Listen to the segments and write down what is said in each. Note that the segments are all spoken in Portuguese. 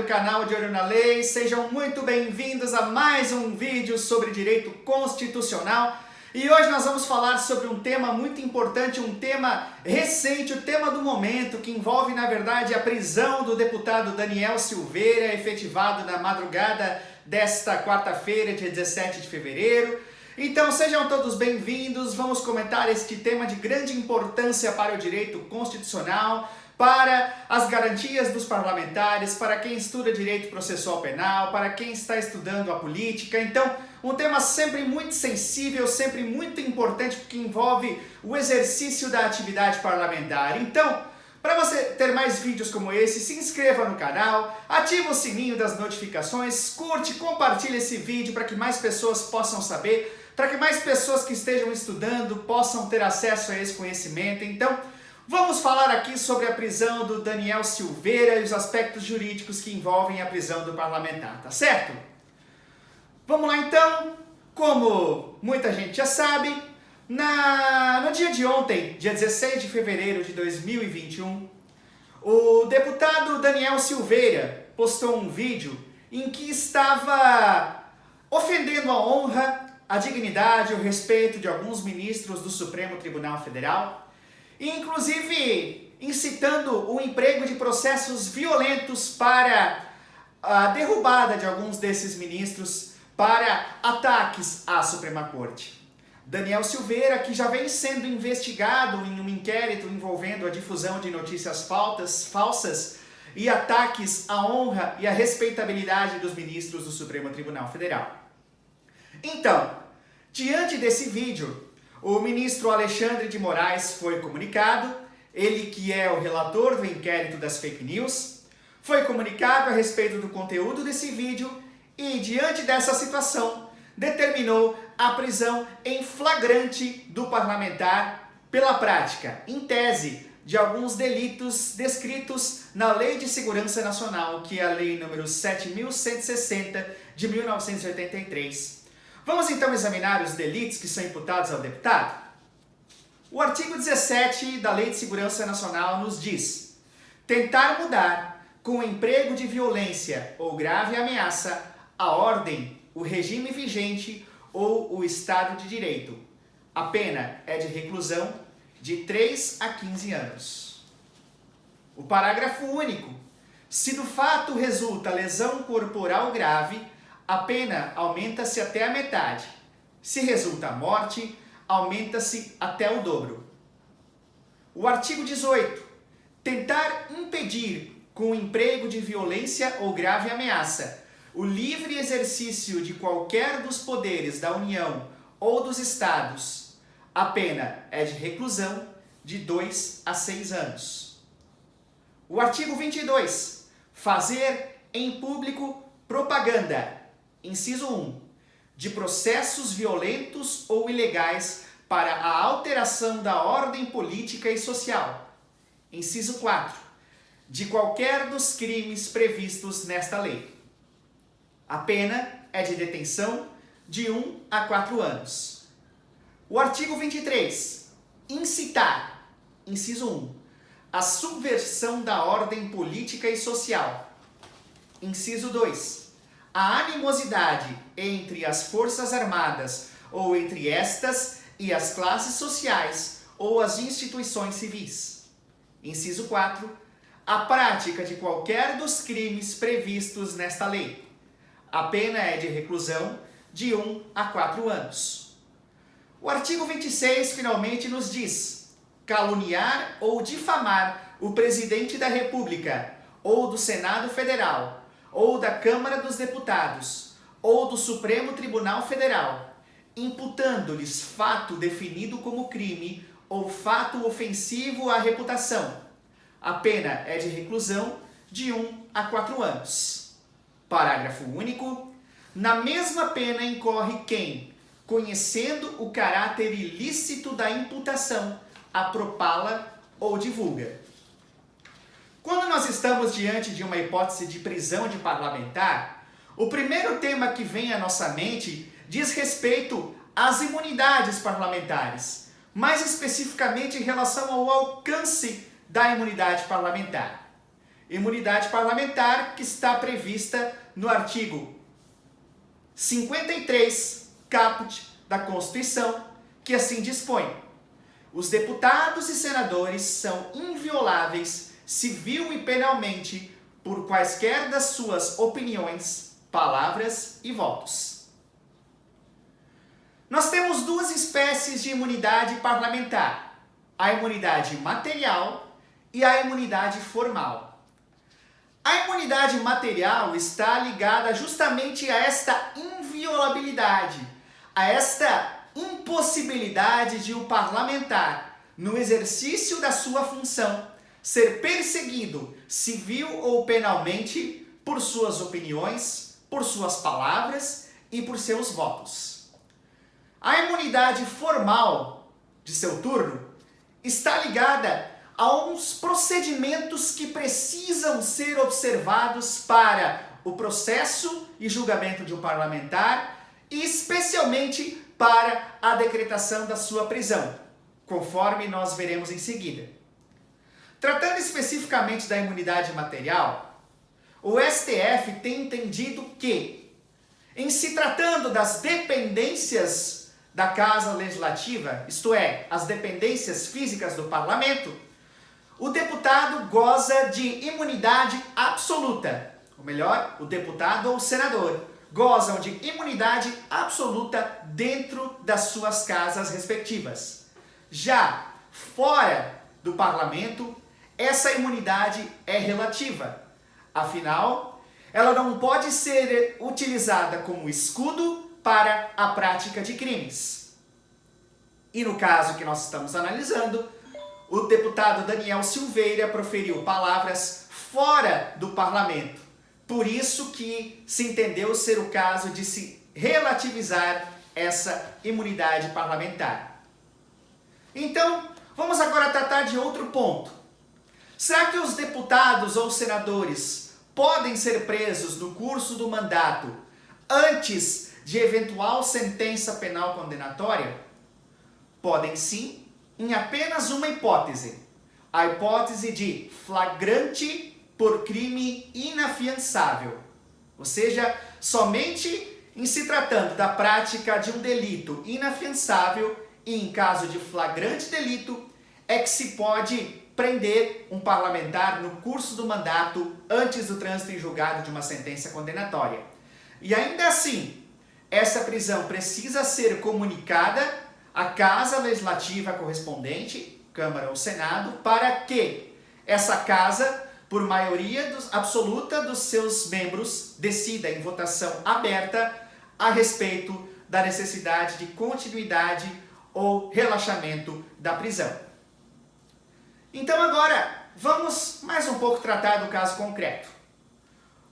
canal De Olho na Lei, sejam muito bem-vindos a mais um vídeo sobre direito constitucional. E hoje nós vamos falar sobre um tema muito importante, um tema recente, o tema do momento, que envolve, na verdade, a prisão do deputado Daniel Silveira, efetivado na madrugada desta quarta-feira, dia 17 de fevereiro. Então sejam todos bem-vindos, vamos comentar este tema de grande importância para o direito constitucional, para as garantias dos parlamentares, para quem estuda direito processual penal, para quem está estudando a política. Então, um tema sempre muito sensível, sempre muito importante, porque envolve o exercício da atividade parlamentar. Então, para você ter mais vídeos como esse, se inscreva no canal, ative o sininho das notificações, curte, compartilhe esse vídeo para que mais pessoas possam saber, para que mais pessoas que estejam estudando possam ter acesso a esse conhecimento. Então, vamos falar aqui sobre a prisão do Daniel Silveira e os aspectos jurídicos que envolvem a prisão do parlamentar, tá certo? Vamos lá então, como muita gente já sabe, no dia de ontem, dia 16 de fevereiro de 2021, o deputado Daniel Silveira postou um vídeo em que estava ofendendo a honra, a dignidade e o respeito de alguns ministros do Supremo Tribunal Federal, e inclusive incitando o emprego de processos violentos para a derrubada de alguns desses ministros, para ataques à Suprema Corte. Daniel Silveira, que já vem sendo investigado em um inquérito envolvendo a difusão de notícias falsas e ataques à honra e à respeitabilidade dos ministros do Supremo Tribunal Federal. Então, diante desse vídeo, o ministro Alexandre de Moraes foi comunicado, ele que é o relator do inquérito das fake news, foi comunicado a respeito do conteúdo desse vídeo e, diante dessa situação, determinou a prisão em flagrante do parlamentar pela prática, em tese, de alguns delitos descritos na Lei de Segurança Nacional, que é a Lei número 7.160 de 1983. Vamos então examinar os delitos que são imputados ao deputado? O artigo 17 da Lei de Segurança Nacional nos diz: tentar mudar, com o emprego de violência ou grave ameaça, a ordem, o regime vigente ou o Estado de Direito. A pena é de reclusão de 3 a 15 anos. O parágrafo único: se do fato resulta lesão corporal grave, a pena aumenta-se até a metade. Se resulta morte, aumenta-se até o dobro. O artigo 18. Tentar impedir, com o emprego de violência ou grave ameaça, o livre exercício de qualquer dos poderes da União ou dos Estados. A pena é de reclusão de 2 a 6 anos. O artigo 22. Fazer em público propaganda. Inciso 1. De processos violentos ou ilegais para a alteração da ordem política e social. Inciso 4. De qualquer dos crimes previstos nesta lei. A pena é de detenção de 1 a 4 anos. O artigo 23. Incitar. Inciso 1. A subversão da ordem política e social. Inciso 2. A animosidade entre as Forças Armadas ou entre estas e as classes sociais ou as instituições civis. Inciso 4. A prática de qualquer dos crimes previstos nesta lei. A pena é de reclusão de 1 a 4 anos. O artigo 26 finalmente nos diz: caluniar ou difamar o presidente da República, ou do Senado Federal, ou da Câmara dos Deputados, ou do Supremo Tribunal Federal, imputando-lhes fato definido como crime ou fato ofensivo à reputação. A pena é de reclusão de 1 a 4 anos. Parágrafo único. Na mesma pena incorre quem, conhecendo o caráter ilícito da imputação, apropala ou divulga. Quando nós estamos diante de uma hipótese de prisão de parlamentar, o primeiro tema que vem à nossa mente diz respeito às imunidades parlamentares, mais especificamente em relação ao alcance da imunidade parlamentar. Imunidade parlamentar que está prevista no artigo 53, caput da Constituição, que assim dispõe: os deputados e senadores são invioláveis civil e penalmente por quaisquer das suas opiniões, palavras e votos. Nós temos duas espécies de imunidade parlamentar: a imunidade material e a imunidade formal. A imunidade material está ligada justamente a esta inviolabilidade, a esta impossibilidade de o parlamentar, no exercício da sua função, ser perseguido civil ou penalmente por suas opiniões, por suas palavras e por seus votos. A imunidade formal, de seu turno, está ligada a uns procedimentos que precisam ser observados para o processo e julgamento de um parlamentar e especialmente para a decretação da sua prisão, conforme nós veremos em seguida. Tratando especificamente da imunidade material, o STF tem entendido que, em se tratando das dependências da Casa Legislativa, isto é, as dependências físicas do Parlamento, o deputado goza de imunidade absoluta. Ou melhor, o deputado ou o senador gozam de imunidade absoluta dentro das suas casas respectivas. Já fora do parlamento, essa imunidade é relativa. Afinal, ela não pode ser utilizada como escudo para a prática de crimes. E no caso que nós estamos analisando, o deputado Daniel Silveira proferiu palavras fora do parlamento. Por isso que se entendeu ser o caso de se relativizar essa imunidade parlamentar. Então, vamos agora tratar de outro ponto. Será que os deputados ou senadores podem ser presos no curso do mandato antes de eventual sentença penal condenatória? Podem sim, em apenas uma hipótese: a hipótese de flagrante por crime inafiançável. Ou seja, somente em se tratando da prática de um delito inafiançável e em caso de flagrante delito é que se pode prender um parlamentar no curso do mandato antes do trânsito em julgado de uma sentença condenatória. E ainda assim, essa prisão precisa ser comunicada à Casa Legislativa correspondente, Câmara ou Senado, para que essa casa, por maioria absoluta dos seus membros, decida em votação aberta a respeito da necessidade de continuidade ou relaxamento da prisão. Então agora, vamos mais um pouco tratar do caso concreto.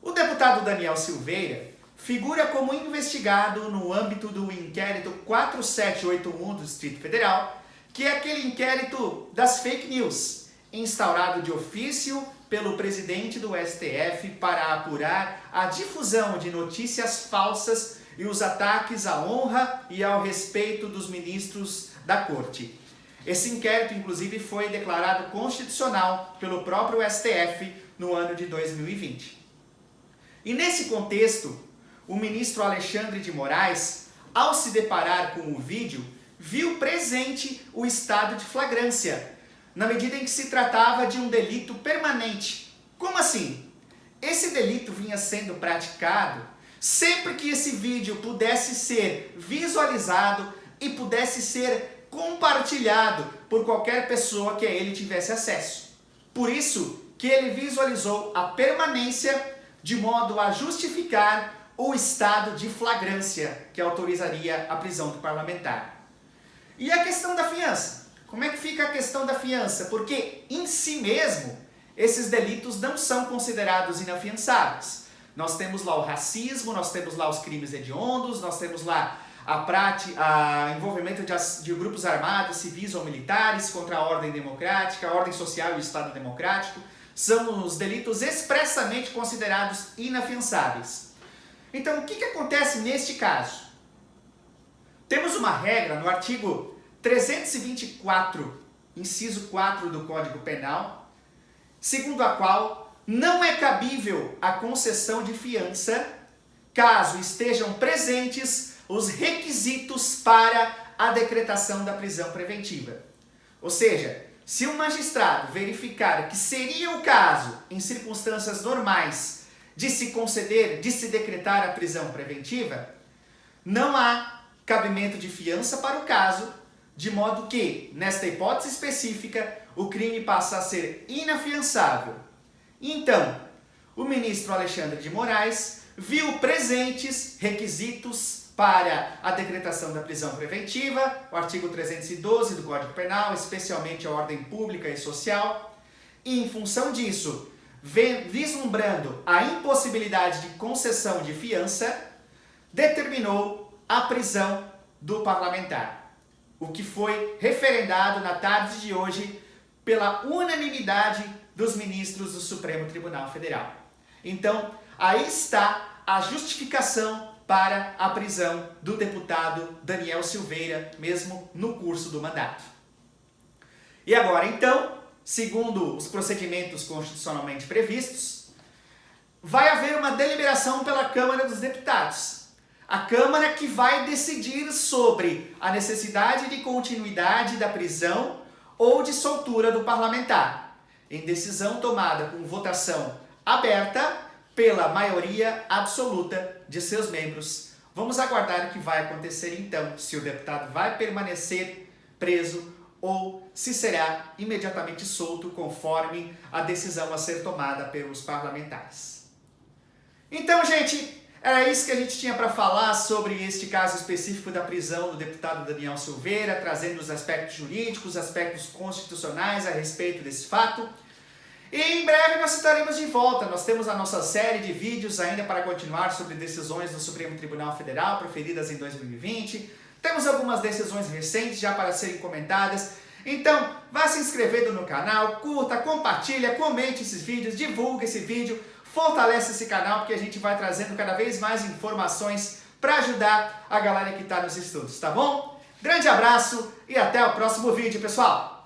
O deputado Daniel Silveira figura como investigado no âmbito do inquérito 4781 do Distrito Federal, que é aquele inquérito das fake news, instaurado de ofício pelo presidente do STF para apurar a difusão de notícias falsas e os ataques à honra e ao respeito dos ministros da Corte. Esse inquérito, inclusive, foi declarado constitucional pelo próprio STF no ano de 2020. E nesse contexto, o ministro Alexandre de Moraes, ao se deparar com o vídeo, viu presente o estado de flagrância, na medida em que se tratava de um delito permanente. Como assim? Esse delito vinha sendo praticado sempre que esse vídeo pudesse ser visualizado e pudesse ser compartilhado por qualquer pessoa que a ele tivesse acesso. Por isso que ele visualizou a permanência de modo a justificar o estado de flagrância que autorizaria a prisão do parlamentar. E a questão da fiança? Como é que fica a questão da fiança? Porque, em si mesmo, esses delitos não são considerados inafiançáveis. Nós temos lá o racismo, nós temos lá os crimes hediondos, nós temos lá a envolvimento de grupos armados, civis ou militares contra a ordem democrática, a ordem social e o Estado democrático. São os delitos expressamente considerados inafiançáveis. Então, o que acontece neste caso? Temos uma regra no artigo 324, inciso 4 do Código Penal, segundo a qual não é cabível a concessão de fiança caso estejam presentes os requisitos para a decretação da prisão preventiva. Ou seja, se um magistrado verificar que seria o caso, em circunstâncias normais, de se conceder, de se decretar a prisão preventiva, não há cabimento de fiança para o caso, de modo que, nesta hipótese específica, o crime passa a ser inafiançável. Então, o ministro Alexandre de Moraes viu presentes requisitos para a decretação da prisão preventiva, o artigo 312 do Código Penal, especialmente a ordem pública e social, e em função disso, vislumbrando a impossibilidade de concessão de fiança, determinou a prisão do parlamentar, o que foi referendado na tarde de hoje pela unanimidade dos ministros do Supremo Tribunal Federal. Então, aí está a justificação para a prisão do deputado Daniel Silveira, mesmo no curso do mandato. E agora, então, segundo os procedimentos constitucionalmente previstos, vai haver uma deliberação pela Câmara dos Deputados. A Câmara que vai decidir sobre a necessidade de continuidade da prisão ou de soltura do parlamentar, em decisão tomada com votação aberta pela maioria absoluta de seus membros. Vamos aguardar o que vai acontecer então, se o deputado vai permanecer preso ou se será imediatamente solto conforme a decisão a ser tomada pelos parlamentares. Então, gente, era isso que a gente tinha para falar sobre este caso específico da prisão do deputado Daniel Silveira, trazendo os aspectos jurídicos, os aspectos constitucionais a respeito desse fato. E em breve nós estaremos de volta. Nós temos a nossa série de vídeos ainda para continuar sobre decisões do Supremo Tribunal Federal proferidas em 2020. Temos algumas decisões recentes já para serem comentadas. Então, vá se inscrevendo no canal, curta, compartilha, comente esses vídeos, divulgue esse vídeo, fortalece esse canal, porque a gente vai trazendo cada vez mais informações para ajudar a galera que está nos estudos, tá bom? Grande abraço e até o próximo vídeo, pessoal!